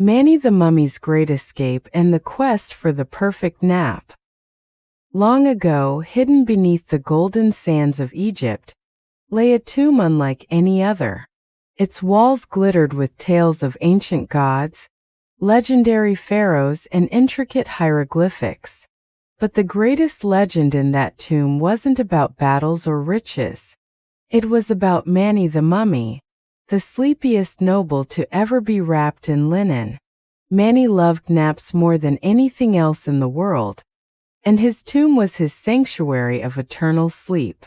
Manny the Mummy's Great Escape and the Quest for the Perfect Nap. Long ago, hidden beneath the golden sands of Egypt, lay a tomb unlike any other. Its walls glittered with tales of ancient gods, legendary pharaohs, and intricate hieroglyphics. But the greatest legend in that tomb wasn't about battles or riches. It was about Manny the Mummy, the sleepiest noble to ever be wrapped in linen. Manny loved naps more than anything else in the world, and his tomb was his sanctuary of eternal sleep.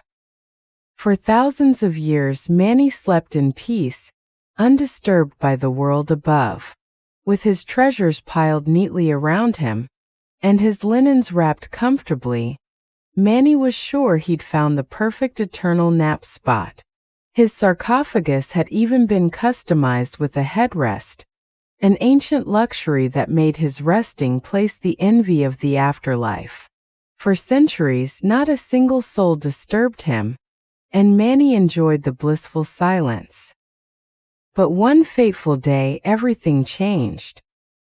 For thousands of years Manny slept in peace, undisturbed by the world above. With his treasures piled neatly around him, and his linens wrapped comfortably, Manny was sure he'd found the perfect eternal nap spot. His sarcophagus had even been customized with a headrest, an ancient luxury that made his resting place the envy of the afterlife. For centuries, not a single soul disturbed him, and Manny enjoyed the blissful silence. But one fateful day, everything changed.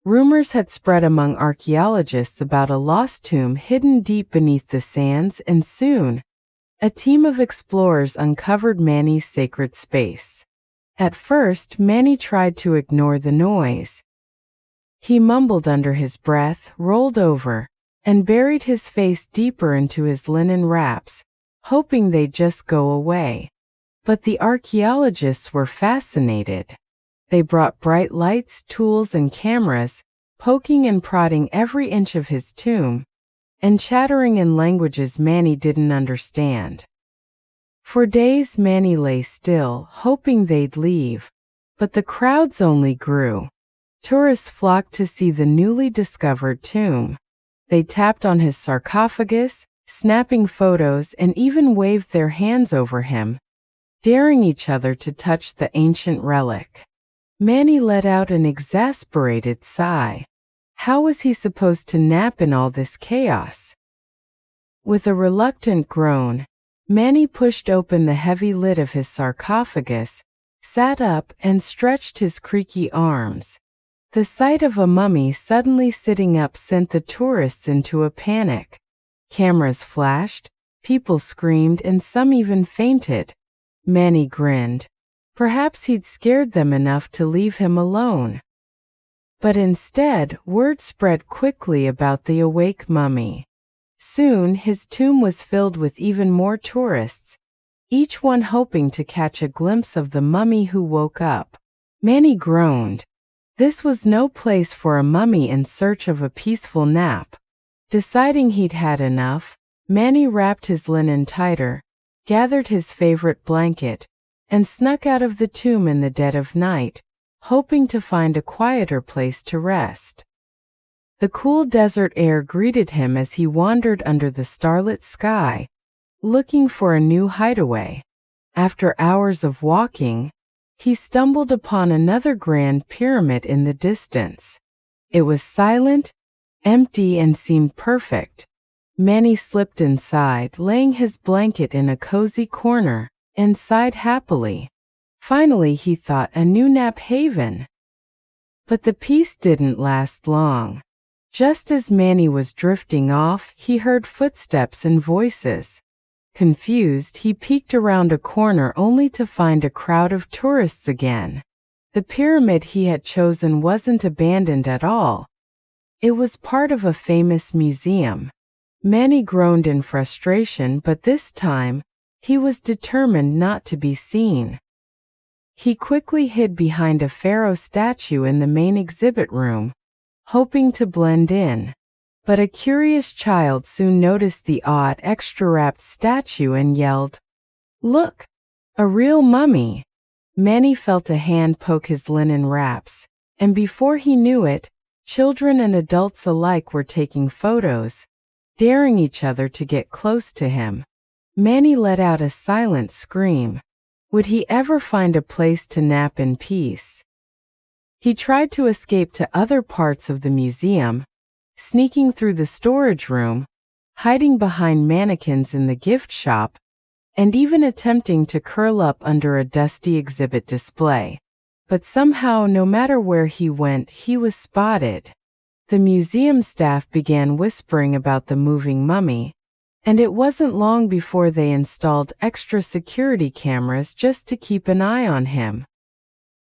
Rumors had spread among archaeologists about a lost tomb hidden deep beneath the sands, and soon, a team of explorers uncovered Manny's sacred space. At first, Manny tried to ignore the noise. He mumbled under his breath, rolled over, and buried his face deeper into his linen wraps, hoping they'd just go away. But the archaeologists were fascinated. They brought bright lights, tools, and cameras, poking and prodding every inch of his tomb, and chattering in languages Manny didn't understand. For days Manny lay still, hoping they'd leave, but the crowds only grew. Tourists flocked to see the newly discovered tomb. They tapped on his sarcophagus, snapping photos, and even waved their hands over him, daring each other to touch the ancient relic. Manny let out an exasperated sigh. How was he supposed to nap in all this chaos? With a reluctant groan, Manny pushed open the heavy lid of his sarcophagus, sat up, and stretched his creaky arms. The sight of a mummy suddenly sitting up sent the tourists into a panic. Cameras flashed, people screamed, and some even fainted. Manny grinned. Perhaps he'd scared them enough to leave him alone. But instead, word spread quickly about the awake mummy. Soon his tomb was filled with even more tourists, each one hoping to catch a glimpse of the mummy who woke up. Manny groaned. This was no place for a mummy in search of a peaceful nap. Deciding he'd had enough, Manny wrapped his linen tighter, gathered his favorite blanket, and snuck out of the tomb in the dead of night, hoping to find a quieter place to rest. The cool desert air greeted him as he wandered under the starlit sky, looking for a new hideaway. After hours of walking, he stumbled upon another grand pyramid in the distance. It was silent, empty, and seemed perfect. Manny slipped inside, laying his blanket in a cozy corner, and sighed happily. Finally, he thought, a new nap haven. But the peace didn't last long. Just as Manny was drifting off, he heard footsteps and voices. Confused, he peeked around a corner only to find a crowd of tourists again. The pyramid he had chosen wasn't abandoned at all. It was part of a famous museum. Manny groaned in frustration, but this time, he was determined not to be seen. He quickly hid behind a pharaoh statue in the main exhibit room, hoping to blend in. But a curious child soon noticed the odd, extra-wrapped statue and yelled, "Look! A real mummy!" Manny felt a hand poke his linen wraps, and before he knew it, children and adults alike were taking photos, daring each other to get close to him. Manny let out a silent scream. Would he ever find a place to nap in peace? He tried to escape to other parts of the museum, sneaking through the storage room, hiding behind mannequins in the gift shop, and even attempting to curl up under a dusty exhibit display. But somehow, no matter where he went, he was spotted. The museum staff began whispering about the moving mummy, and it wasn't long before they installed extra security cameras just to keep an eye on him.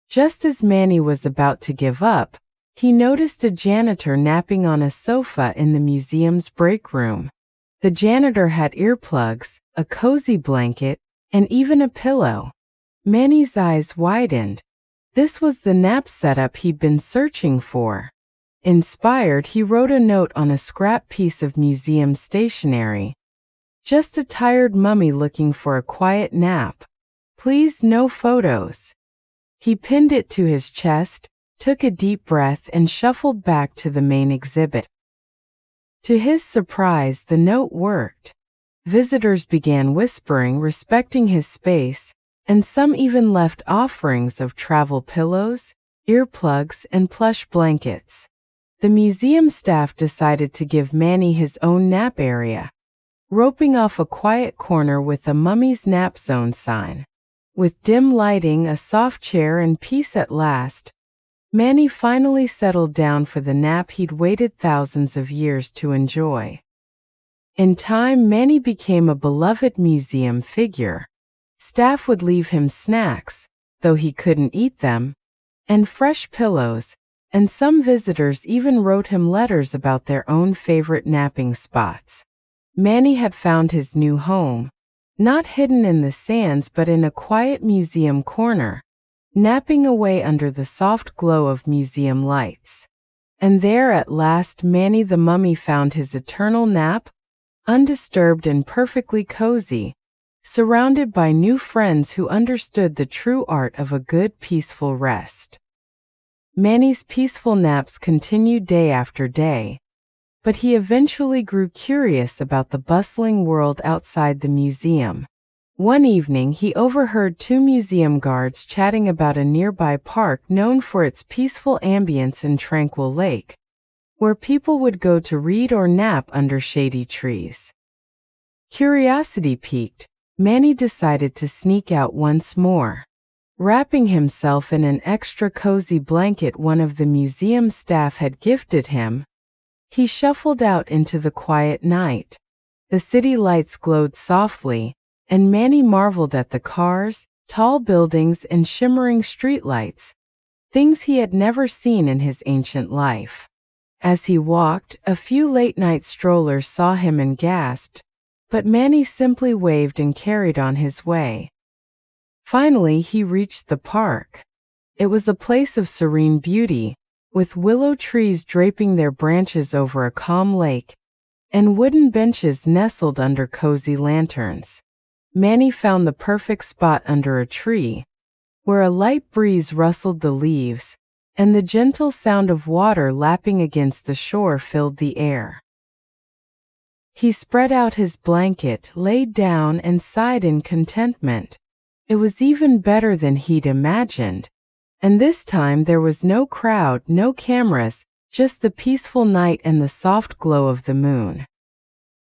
Just as Manny was about to give up, he noticed a janitor napping on a sofa in the museum's break room. The janitor had earplugs, a cozy blanket, and even a pillow. Manny's eyes widened. This was the nap setup he'd been searching for. Inspired, he wrote a note on a scrap piece of museum stationery. Just a tired mummy looking for a quiet nap. Please, no photos. He pinned it to his chest, took a deep breath, and shuffled back to the main exhibit. To his surprise, the note worked. Visitors began whispering, respecting his space, and some even left offerings of travel pillows, earplugs, and plush blankets. The museum staff decided to give Manny his own nap area, roping off a quiet corner with a mummy's nap zone sign. With dim lighting, a soft chair, and peace at last, Manny finally settled down for the nap he'd waited thousands of years to enjoy. In time, Manny became a beloved museum figure. Staff would leave him snacks, though he couldn't eat them, and fresh pillows, and some visitors even wrote him letters about their own favorite napping spots. Manny had found his new home, not hidden in the sands but in a quiet museum corner, napping away under the soft glow of museum lights. And there at last Manny the mummy found his eternal nap, undisturbed and perfectly cozy, surrounded by new friends who understood the true art of a good peaceful rest. Manny's peaceful naps continued day after day, but he eventually grew curious about the bustling world outside the museum. One evening he overheard two museum guards chatting about a nearby park known for its peaceful ambience and tranquil lake, where people would go to read or nap under shady trees. Curiosity piqued, Manny decided to sneak out once more. Wrapping himself in an extra cozy blanket one of the museum staff had gifted him, he shuffled out into the quiet night. The city lights glowed softly, and Manny marveled at the cars, tall buildings, and shimmering streetlights, things he had never seen in his ancient life. As he walked, a few late-night strollers saw him and gasped, but Manny simply waved and carried on his way. Finally, he reached the park. It was a place of serene beauty, with willow trees draping their branches over a calm lake, and wooden benches nestled under cozy lanterns. Manny found the perfect spot under a tree, where a light breeze rustled the leaves, and the gentle sound of water lapping against the shore filled the air. He spread out his blanket, laid down, and sighed in contentment. It was even better than he'd imagined. And this time there was no crowd, no cameras, just the peaceful night and the soft glow of the moon.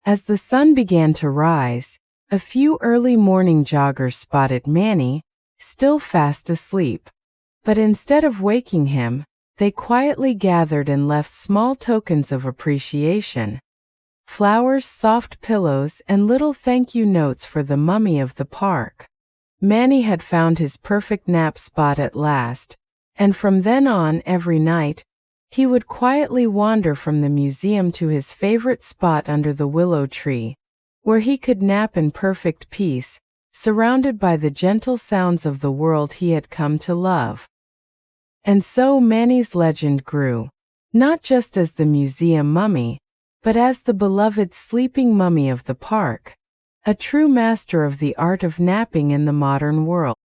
As the sun began to rise, a few early morning joggers spotted Manny, still fast asleep. But instead of waking him, they quietly gathered and left small tokens of appreciation. Flowers, soft pillows, and little thank you notes for the mummy of the park. Manny had found his perfect nap spot at last, and from then on, every night, he would quietly wander from the museum to his favorite spot under the willow tree, where he could nap in perfect peace, surrounded by the gentle sounds of the world he had come to love. And so Manny's legend grew, not just as the museum mummy, but as the beloved sleeping mummy of the park, a true master of the art of napping in the modern world.